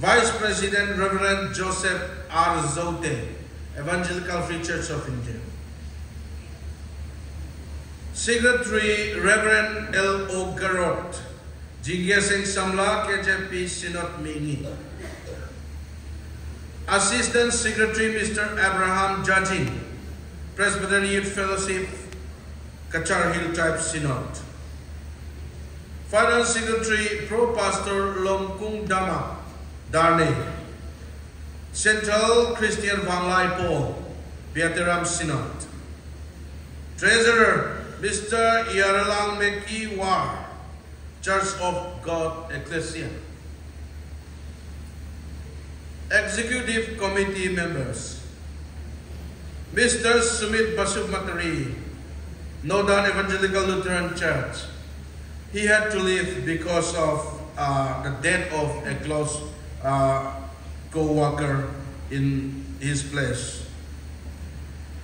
Vice President Reverend Joseph R. Zote, Evangelical Free Church of India. Secretary Reverend L. O. Garot, Jingya Singh Samla, KJP Synod Mingi. Assistant Secretary Mr. Abraham Jajin, Presbyterian Youth Fellowship, Kachar Hill Tribe Synod. Finance Secretary Pro Pastor Longkung Dama, Darne, Central Christian Vanglai Paul, Vietnam Synod. Treasurer Mr. Yaralang Meki War, Church of God Ecclesia. Executive Committee members, Mr. Sumit Basubmatari, Northern Evangelical Lutheran Church. He had to leave because of the death of a close co-worker in his place.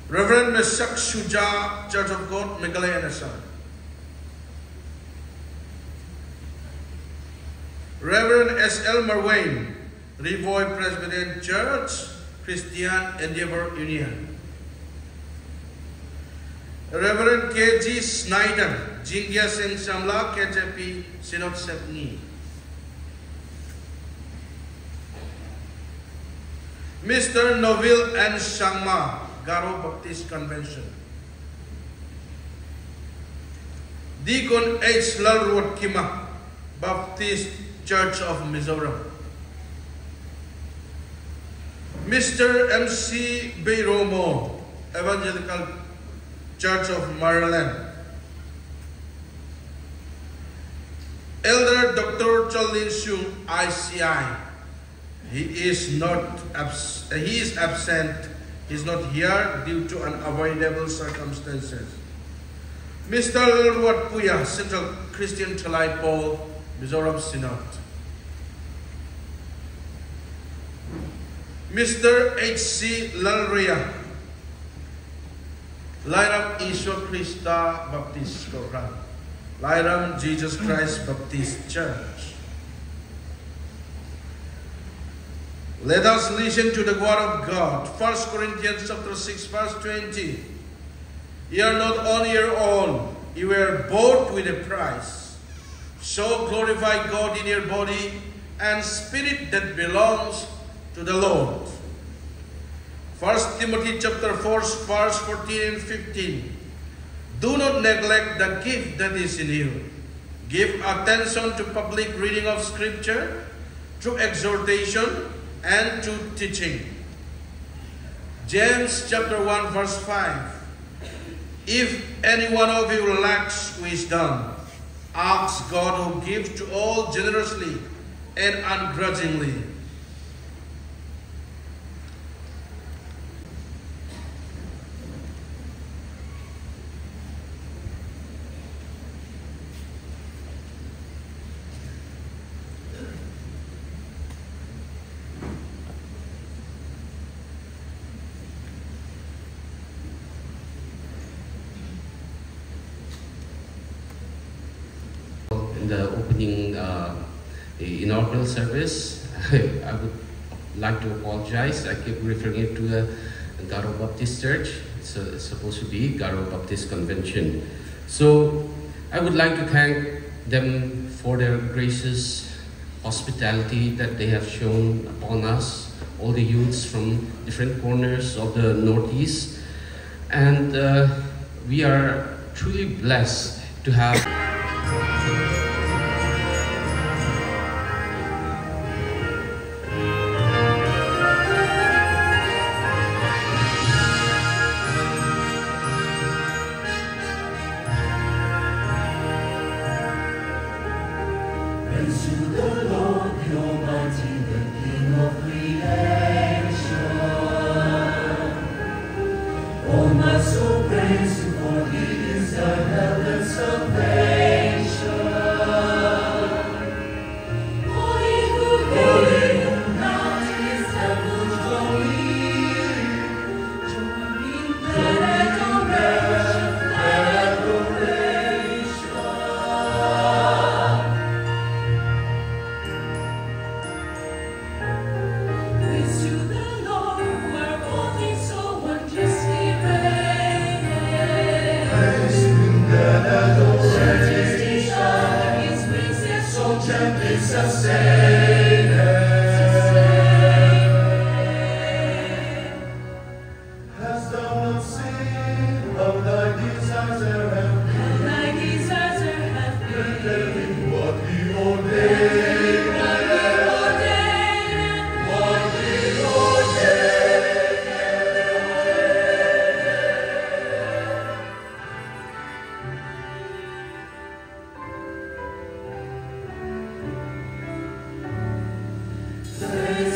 Reverend Mesak Shuja, Church of God, Meghalaya Assam. Reverend S.L. Marwain, Rivoy Presbyterian Church, Christian Endeavor Union. Reverend K.G. Snyder, Jingya Singh Samla, KJP Synod Sepni. Mr. Novil N. Shangma, Garo Baptist Convention. Deacon H. Lalruat Kima, Baptist Church of Mizoram. Mr. M.C. Bayromo, Evangelical Church of Maryland. Elder Dr. Cholin Shung, ICI. He is absent. He is not here due to unavoidable circumstances. Mr. Lalruat Puya, Central Christian Chalai Paul, Mizoram Synod. Mr. H.C. Lalria, Lairam Iswa Krista Baptist Program, Lairam Jesus Christ Baptist Church. Let us listen to the word of God. 1 Corinthians chapter 6 verse 20. You are not on your own. You were bought with a price. So glorify God in your body and spirit that belongs to the Lord. 1 Timothy chapter 4 verse 14 and 15. Do not neglect the gift that is in you. Give attention to public reading of Scripture, to exhortation, and to teaching. James chapter 1 verse 5. If any one of you lacks wisdom, ask God who gives to all generously and ungrudgingly. The opening, the inaugural service, I would like to apologize. I keep referring it to the Garo Baptist Church. It's supposed to be Garo Baptist Convention. So I would like to thank them for their gracious hospitality that they have shown upon us, all the youths from different corners of the Northeast. And we are truly blessed to have Oh, my soul praise you, for he is the heavens of praise. Spread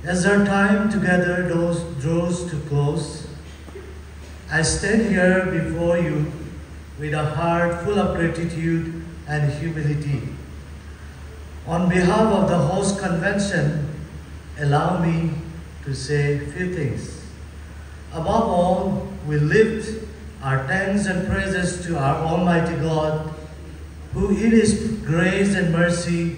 As our time together draws to close, I stand here before you with a heart full of gratitude and humility. On behalf of the host convention, allow me to say a few things. Above all, we lift our thanks and praises to our Almighty God, who in His grace and mercy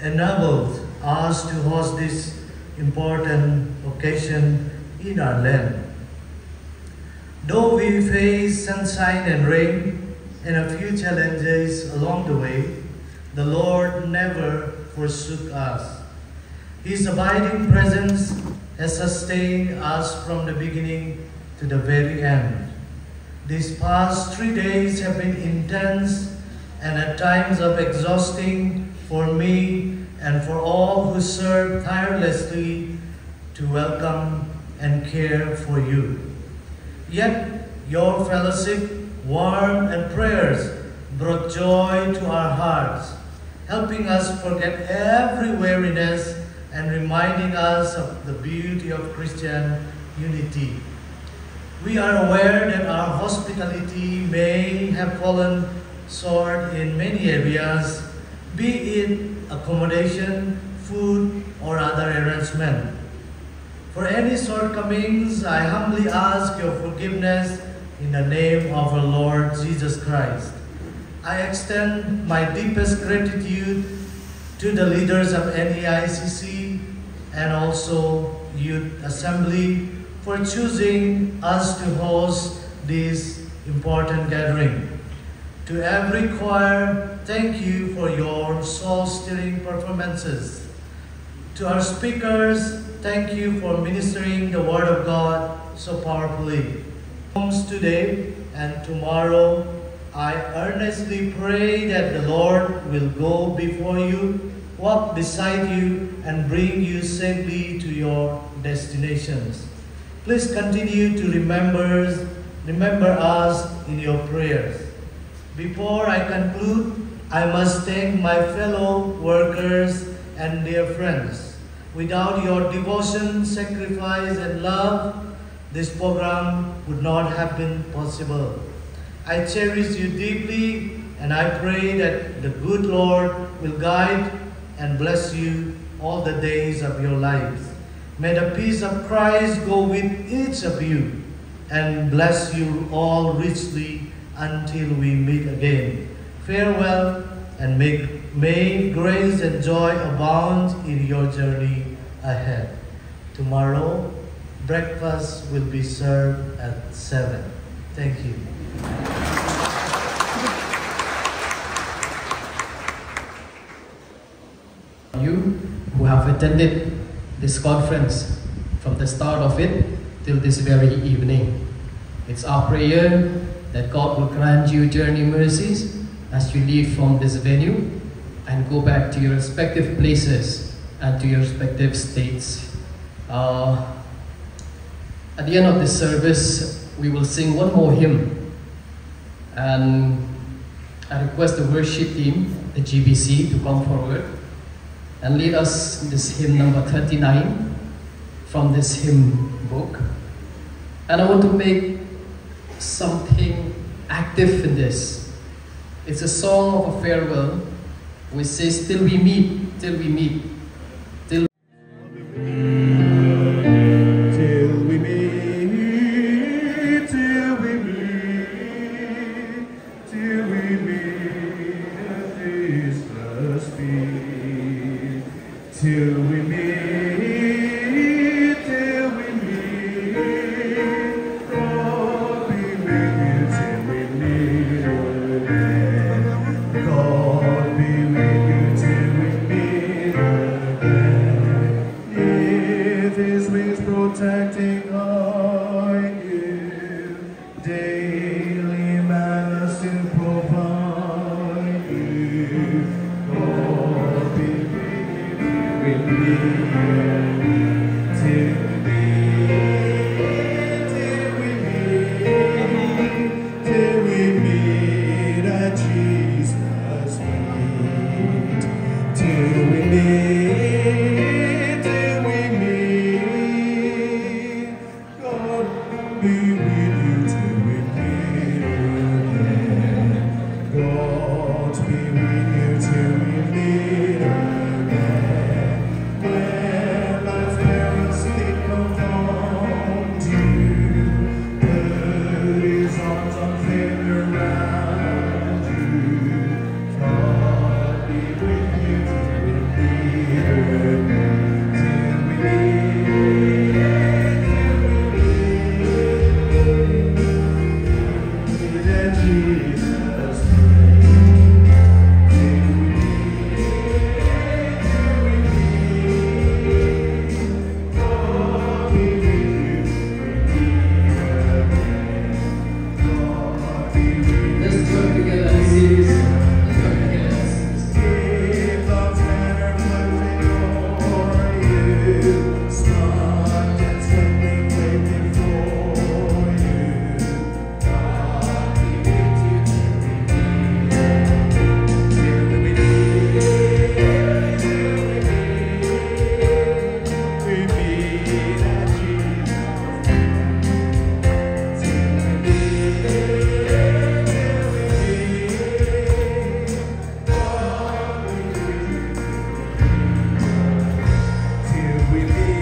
enabled us to host this important occasion in our land. Though we face sunshine and rain and a few challenges along the way, the Lord never forsook us. His abiding presence has sustained us from the beginning to the very end. These past 3 days have been intense and at times of exhausting for me and for all who serve tirelessly to welcome and care for you. Yet your fellowship, warmth, and prayers brought joy to our hearts, helping us forget every weariness and reminding us of the beauty of Christian unity. We are aware that our hospitality may have fallen short in many areas, be it accommodation, food, or other arrangement. For any shortcomings, I humbly ask your forgiveness in the name of our Lord Jesus Christ. I extend my deepest gratitude to the leaders of NEICC and also Youth Assembly for choosing us to host this important gathering. To every choir, thank you for your soul-stirring performances. To our speakers, thank you for ministering the Word of God so powerfully. Today and tomorrow, I earnestly pray that the Lord will go before you, walk beside you, and bring you safely to your destinations. Please continue to remember us in your prayers. Before I conclude, I must thank my fellow workers and dear friends. Without your devotion, sacrifice, and love, this program would not have been possible. I cherish you deeply, and I pray that the good Lord will guide and bless you all the days of your lives. May the peace of Christ go with each of you and bless you all richly until we meet again. Farewell, and may grace and joy abound in your journey ahead. Tomorrow, breakfast will be served at 7. Thank you. You who have attended this conference from the start of it till this very evening. It's our prayer that God will grant you journey mercies as you leave from this venue and go back to your respective places and to your respective states. At the end of this service, we will sing one more hymn. And I request the worship team, the GBC, to come forward and lead us in this hymn number 39 from this hymn book. And I want to make something active in this. It's a song of a farewell, which says, till we meet, till we meet, till we meet, till we meet, till we meet at Jesus' feet, till we meet, till we meet, God be with you till we meet again, God be with you till we meet again, if His wings protecting guide you, daily mass to provide you, God be with you till we meet, till we meet at Jesus' feet, till we meet, till we meet, God be with you till we meet again, God be with you till we meet again, when life's perils sleep around you, put His arms unfailing around you, God be with you till we meet again, till we meet at Jesus' let's join together and sing this. Let's join together and sing this. Keep God's banner flying o'er you, sun and sending waiting for you. God be with you till we meet, we meet at Jesus' till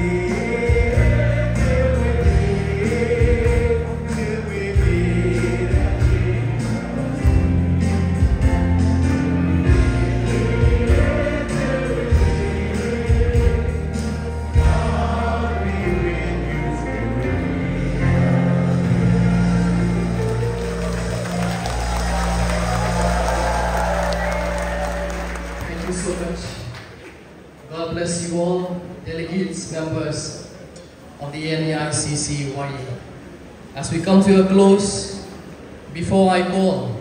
we meet, till we meet at Thank you so much. God bless you all, delegates, members of the NEICC-YA. As we come to a close, before I call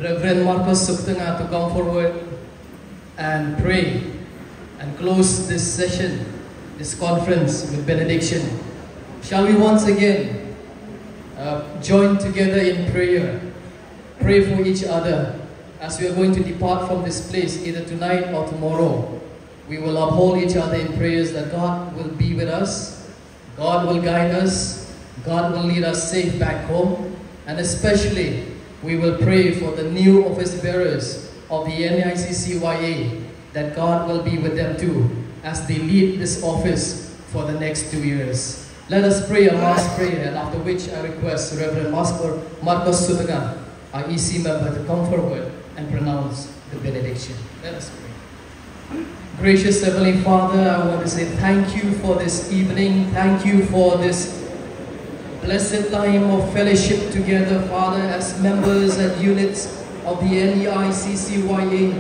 Reverend Marcos Suktenga to come forward and pray and close this session, this conference with benediction, shall we once again join together in prayer, pray for each other as we are going to depart from this place either tonight or tomorrow. We will uphold each other in prayers that God will be with us, God will guide us, God will lead us safe back home, and especially we will pray for the new office bearers of the NEICC-YA, that God will be with them too as they lead this office for the next 2 years. Let us pray a last prayer, and after which I request Reverend Marcos Suktenga, our EC member, to come forward and pronounce the benediction. Let us pray. Gracious Heavenly Father, I want to say thank you for this evening. Thank you for this blessed time of fellowship together, Father, as members and units of the NEICC-YA.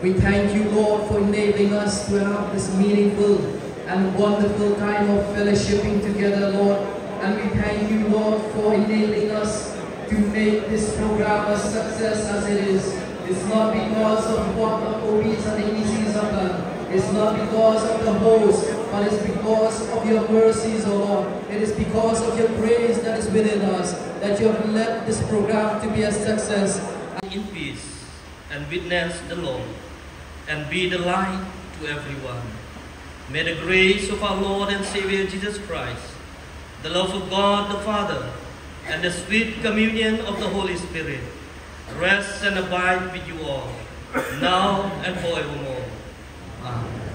We thank you, Lord, for enabling us to have this meaningful and wonderful time of fellowshipping together, Lord. And we thank you, Lord, for enabling us to make this program a success as it is. It's not because of what the OBs and the ECs have done. It's not because of the host but it's because of your mercies, O Lord. It is because of your grace that is within us that you have led this program to be a success. In peace and witness the Lord and be the light to everyone. May the grace of our Lord and Savior Jesus Christ, the love of God the Father, and the sweet communion of the Holy Spirit rest and abide with you all, now and forevermore. Amen.